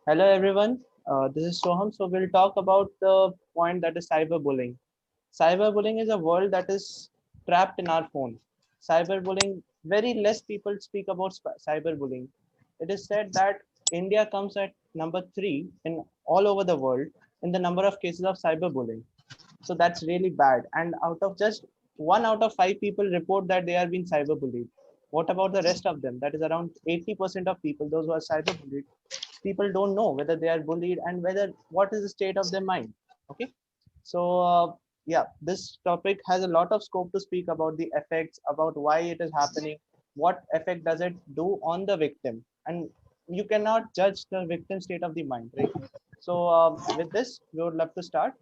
Hello everyone, this is Soham. So we'll talk about the point that is cyberbullying. Cyberbullying is a world that is trapped in our phone. Cyberbullying, very less people speak about cyberbullying. It is said that India comes at number 3 in all over the world in the number of cases of cyberbullying. So that's really bad. And out of just 1 out of 5 people report that they are being cyberbullied. What about the rest of them? That is around 80% of people, those who are cyberbullied. People don't know whether they are bullied and whether what is the state of their mind. Okay. So, yeah, this topic has a lot of scope to speak about the effects, about why it is happening, what effect does it do on the victim. And you cannot judge the victim state of the mind, right? So, with this, we would love to start.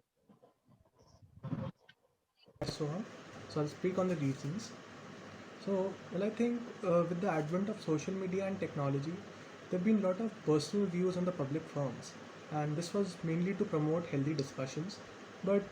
Yes, Soham. So I'll speak on the reasons. I think with the advent of social media and technology, there have been a lot of personal views on the public forums, and this was mainly to promote healthy discussions. But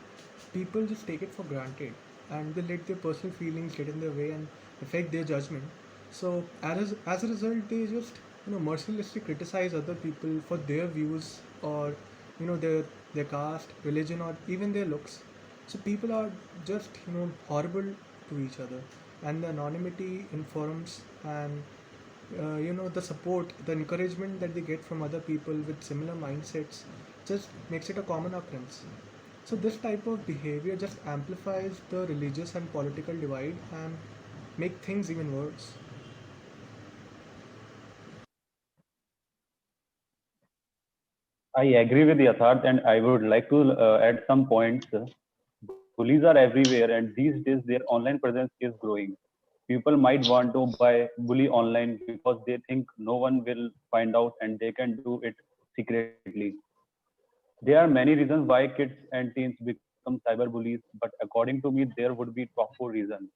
people just take it for granted, and they let their personal feelings get in their way and affect their judgment. So as a result, they just mercilessly criticize other people for their views or their caste, religion, or even their looks. So people are just horrible to each other, and the anonymity in forums and the support, the encouragement that they get from other people with similar mindsets just makes it a common occurrence. So this type of behavior just amplifies the religious and political divide and make things even worse. I agree with Yatharth, and I would like to add some points. Bullies are everywhere, and these days their online presence is growing. People might want to buy bully online because they think no one will find out and they can do it secretly. There are many reasons why kids and teens become cyberbullies, but according to me, there would be top four reasons.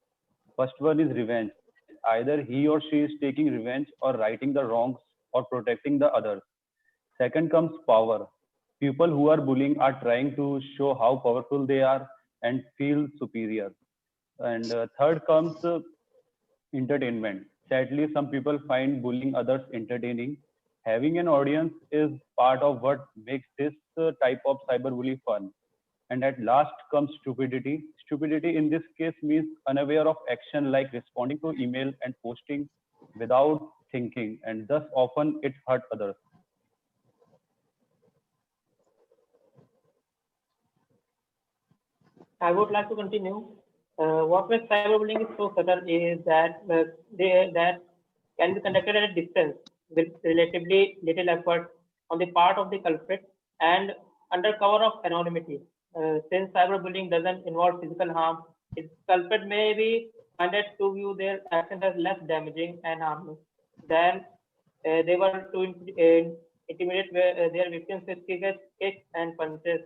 First one is revenge. Either he or she is taking revenge or righting the wrongs or protecting the others. Second comes power. People who are bullying are trying to show how powerful they are and feel superior. And third comes entertainment. Sadly, some people find bullying others entertaining. Having an audience is part of what makes this type of cyberbully fun. And at last comes stupidity. Stupidity in this case means unaware of action like responding to email and posting without thinking, and thus often it hurt others. I would like to continue. What makes cyberbullying is so subtle is that that can be conducted at a distance with relatively little effort on the part of the culprit and under cover of anonymity. Since cyberbullying doesn't involve physical harm, its culprit may be minded to view their actions as less damaging and harmless than they were to intimidate their victims with kicks and punches.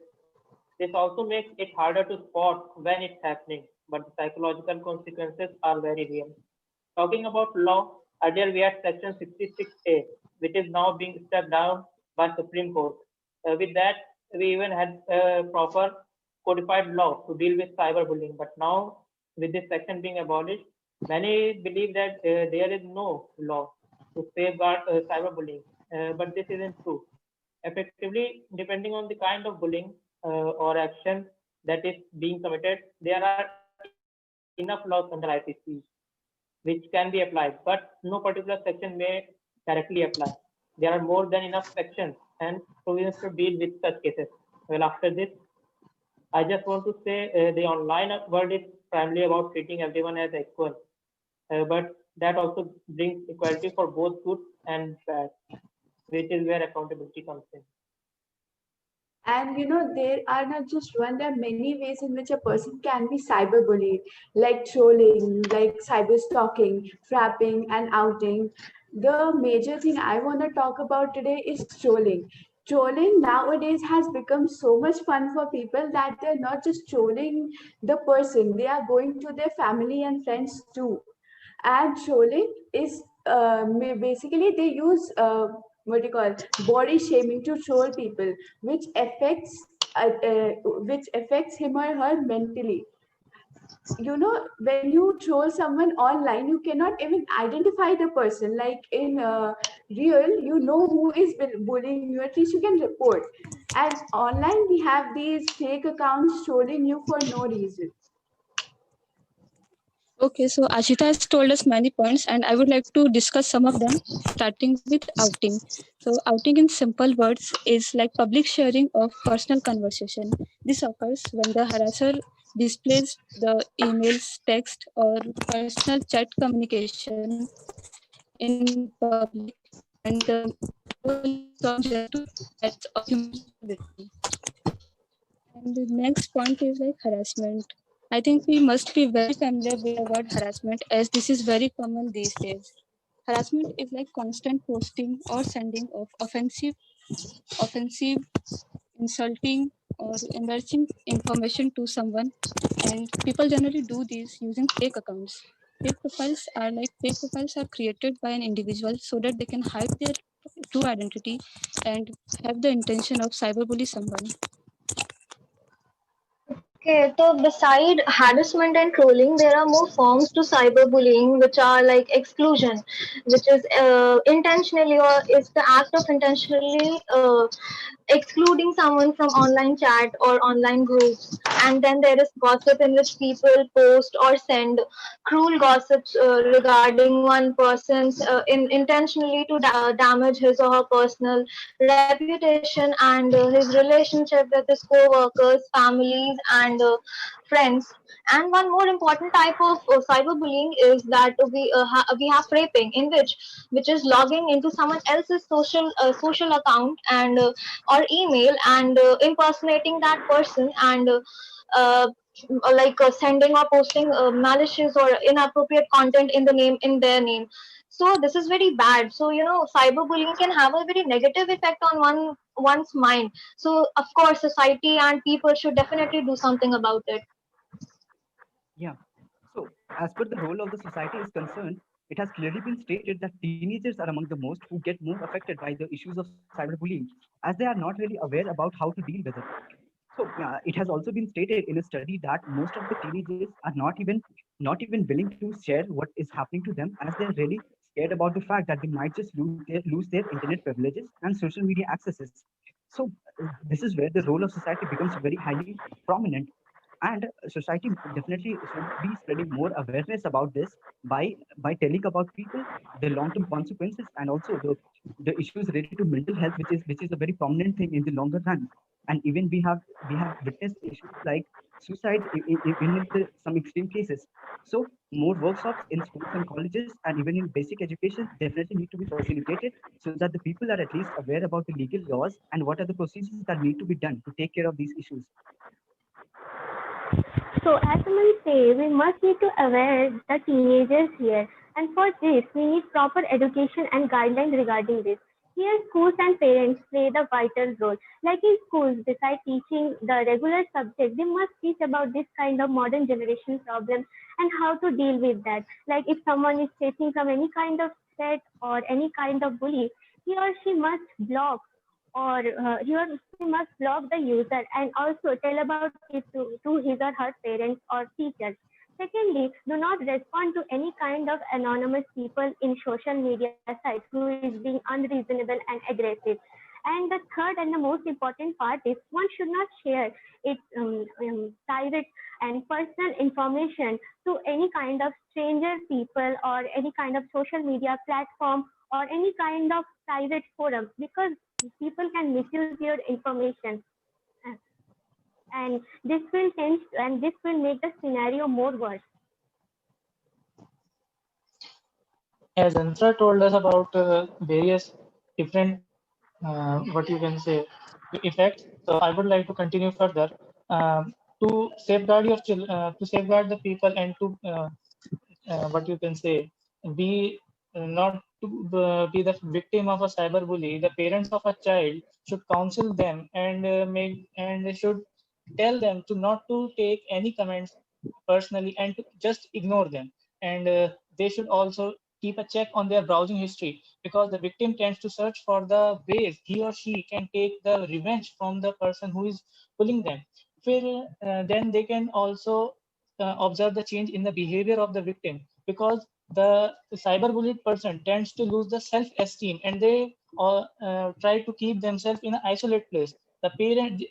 This also makes it harder to spot when it's happening, but the psychological consequences are very real. Talking about law, earlier we had Section 66A, which is now being stepped down by Supreme Court. With that, we even had proper codified law to deal with cyberbullying. But now, with this section being abolished, many believe that there is no law to safeguard cyberbullying. But this isn't true. Effectively, depending on the kind of bullying or action that is being committed, there are enough laws under IPC which can be applied, but no particular section may directly apply. There are more than enough sections and provisions to deal with such cases. Well, after this, I just want to say the online world is primarily about treating everyone as equal, but that also brings equality for both good and bad, which is where accountability comes in. And there are not just one, there are many ways in which a person can be cyberbullied, like trolling, like cyber stalking, frapping, and outing. The major thing I want to talk about today is trolling. Trolling nowadays has become so much fun for people that they're not just trolling the person, they are going to their family and friends too. And trolling is basically they use what you call body shaming to troll people, which affects which affects him or her mentally. When you troll someone online, you cannot even identify the person, like in real, you know who is bullying you. At least you can report. And online, we have these fake accounts trolling you for no reason. Okay, so Ashita has told us many points, and I would like to discuss some of them, starting with outing. So, outing in simple words is like public sharing of personal conversation. This occurs when the harasser displays the emails, text, or personal chat communication in public, and the goal is not just to threats or humiliate the victim. And the next point is like harassment. I think we must be very familiar with the word harassment as this is very common these days. Harassment is like constant posting or sending of offensive, insulting, or embarrassing information to someone, and people generally do this using fake accounts. Fake profiles are created by an individual so that they can hide their true identity and have the intention of cyberbully someone. Okay, so beside harassment and trolling, there are more forms to cyberbullying, which are like exclusion, which is intentionally or is the act of intentionally excluding someone from online chat or online groups. And then there is gossip in which people post or send cruel gossips regarding one person's intentionally to damage his or her personal reputation and his relationship with his co-workers, families, and friends. And one more important type of cyberbullying is that we have raping, in which is logging into someone else's social account and or email and impersonating that person and uh, sending or posting malicious or inappropriate content in their name. So this is very bad. So cyberbullying can have a very negative effect on one's mind. So of course society and people should definitely do something about it. Yeah. So, as per the role of the society is concerned, it has clearly been stated that teenagers are among the most who get more affected by the issues of cyberbullying, as they are not really aware about how to deal with it. So, it has also been stated in a study that most of the teenagers are not even willing to share what is happening to them, as they're really scared about the fact that they might just lose their internet privileges and social media accesses. So, this is where the role of society becomes very highly prominent, and society definitely should be spreading more awareness about this by telling about people the long term consequences, and also the issues related to mental health, which is a very prominent thing in the longer run. And even we have witnessed issues like suicide in some extreme cases. So more workshops in schools and colleges and even in basic education definitely need to be facilitated, so that the people are at least aware about the legal laws and what are the procedures that need to be done to take care of these issues. So as someone say, we must need to aware the teenagers here. And for this, we need proper education and guidelines regarding this. Here, schools and parents play the vital role. Like in schools, besides teaching the regular subject, they must teach about this kind of modern generation problem and how to deal with that. Like if someone is facing from any kind of threat or any kind of bully, he or she must block or he or she must block the user and also tell about it to his or her parents or teachers. Secondly, do not respond to any kind of anonymous people in social media sites who is being unreasonable and aggressive. And the third and the most important part is one should not share its private and personal information to any kind of stranger people or any kind of social media platform or any kind of private forum, because people can misuse your information. And this will make the scenario more worse. As Ansra told us about various different, what you can say, effects. So I would like to continue further. To safeguard to safeguard the people and to what you can say, be not to be the victim of a cyberbully. The parents of a child should counsel them and they should tell them to not to take any comments personally and to just ignore them. And they should also keep a check on their browsing history, because the victim tends to search for the ways he or she can take the revenge from the person who is pulling them. Then they can also observe the change in the behavior of the victim, because the cyberbullied person tends to lose the self-esteem, and they try to keep themselves in an isolated place. The parent,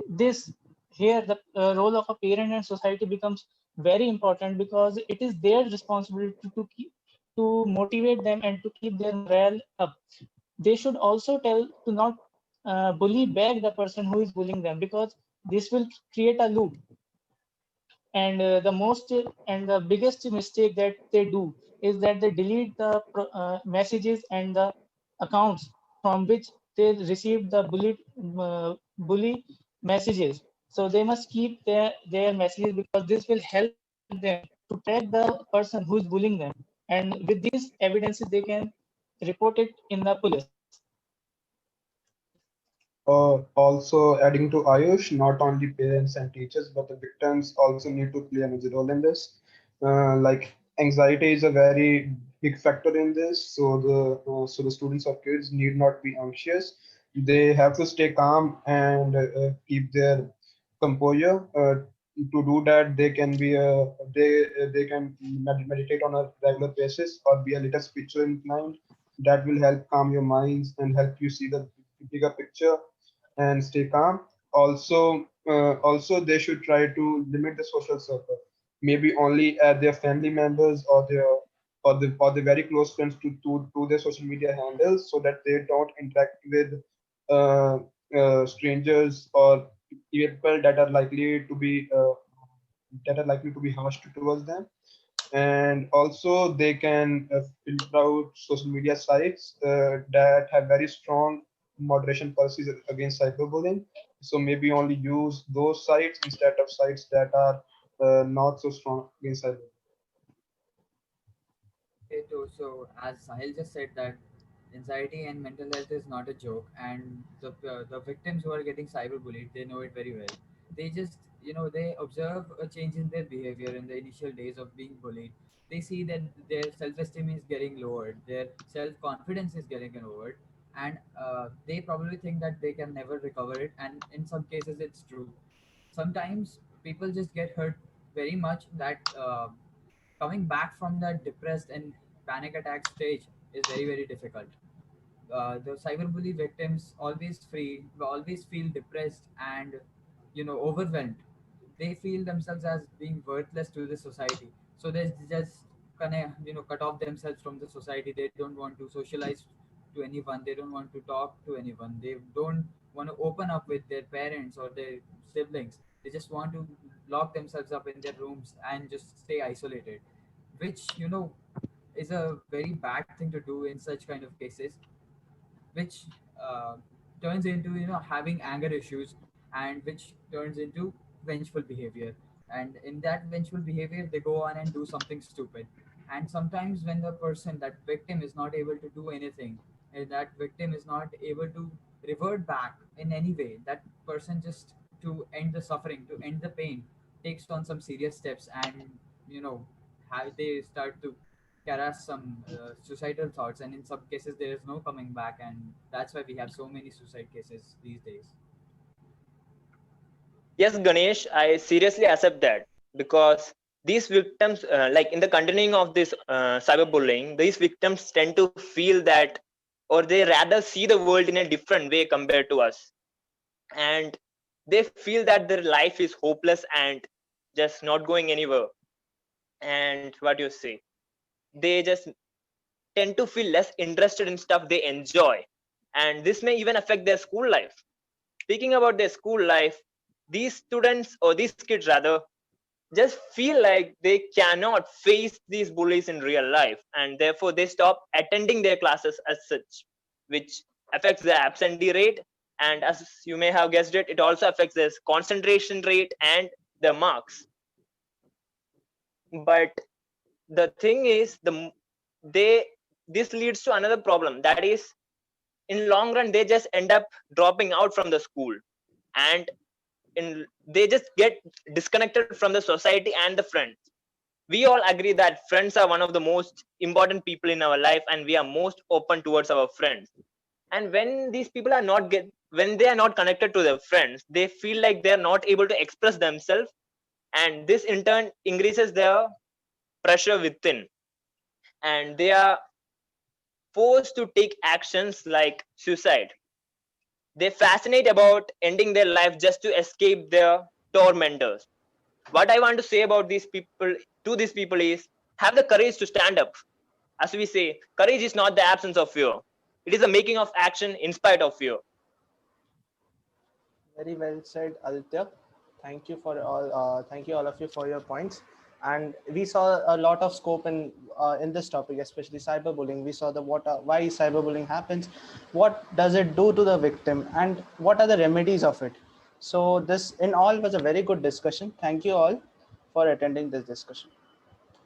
this here, the role of a parent and society becomes very important, because it is their responsibility to motivate them and to keep their morale up. They should also tell to not bully back the person who is bullying them, because this will create a loop. And the most and the biggest mistake that they do is that they delete the messages and the accounts from which they received the bully messages. So they must keep their messages, because this will help them to track the person who is bullying them, and with these evidences they can report it in the police. Also adding to Ayush, not only parents and teachers, but the victims also need to play a major role in this. Like anxiety is a very big factor in this. So the students or kids need not be anxious. They have to stay calm and keep their composure. To do that, they can be they can meditate on a regular basis or be a little spiritual inclined. That will help calm your minds and help you see the bigger picture and stay calm. Also, they should try to limit the social circle. Maybe only at their family members or the very close friends to their social media handles, so that they don't interact with uh, strangers or people that are likely to be harsh towards them. And also they can filter out social media sites that have very strong moderation policies against cyberbullying. So maybe only use those sites instead of sites that are not so strong against cyberbullying. Okay, so as Sahil just said that anxiety and mental health is not a joke, and the victims who are getting cyberbullied, they know it very well. They just they observe a change in their behavior in the initial days of being bullied. They see that their self-esteem is getting lowered, their self-confidence is getting lowered, and they probably think that they can never recover it. And in some cases, it's true. Sometimes people just get hurt very much that coming back from that depressed and panic attack stage is very very difficult. The cyberbully victims always feel depressed and overwhelmed. They feel themselves as being worthless to the society, so they just kind of cut off themselves from the society. They don't want to socialize to anyone, they don't want to talk to anyone, they don't want to open up with their parents or their siblings. They just want to lock themselves up in their rooms and just stay isolated, which is a very bad thing to do in such kind of cases, which uh, turns into having anger issues, and which turns into vengeful behavior. And in that vengeful behavior they go on and do something stupid. And sometimes when the person, that victim, is not able to do anything, and that victim is not able to revert back in any way, that person just, to end the suffering, to end the pain, takes on some serious steps, and you know they start to harass some suicidal thoughts, and in some cases there is no coming back, and that's why we have so many suicide cases these days. Yes, Ganesh, I seriously accept that, because these victims, like in the continuing of this cyberbullying, these victims tend to feel that, or they rather see the world in a different way compared to us. And they feel that their life is hopeless and just not going anywhere. And what you say, they just tend to feel less interested in stuff they enjoy. And this may even affect their school life. Speaking about their school life, these students, or these kids rather, just feel like they cannot face these bullies in real life, and therefore they stop attending their classes as such, which affects their absentee rate. And as you may have guessed it, it also affects their concentration rate and their marks. But the thing is, they this leads to another problem, that is, in long run they just end up dropping out from the school, and they just get disconnected from the society and the friends. We all agree that friends are one of the most important people in our life, and we are most open towards our friends. And when these people are when they are not connected to their friends, they feel like they are not able to express themselves, and this in turn increases their pressure within. and they are forced to take actions like suicide. They fascinate about ending their life just to escape their tormentors. What I want to say about these people to these people is have the courage to stand up. As we say, courage is not the absence of fear. It is the making of action in spite of fear. Very well said, Aditya. Thank you for all. Thank you all of you for your points. And we saw a lot of scope in this topic, especially cyberbullying. We saw the why cyberbullying happens, what does it do to the victim, and what are the remedies of it. So this in all was a very good discussion. Thank you all for attending this discussion.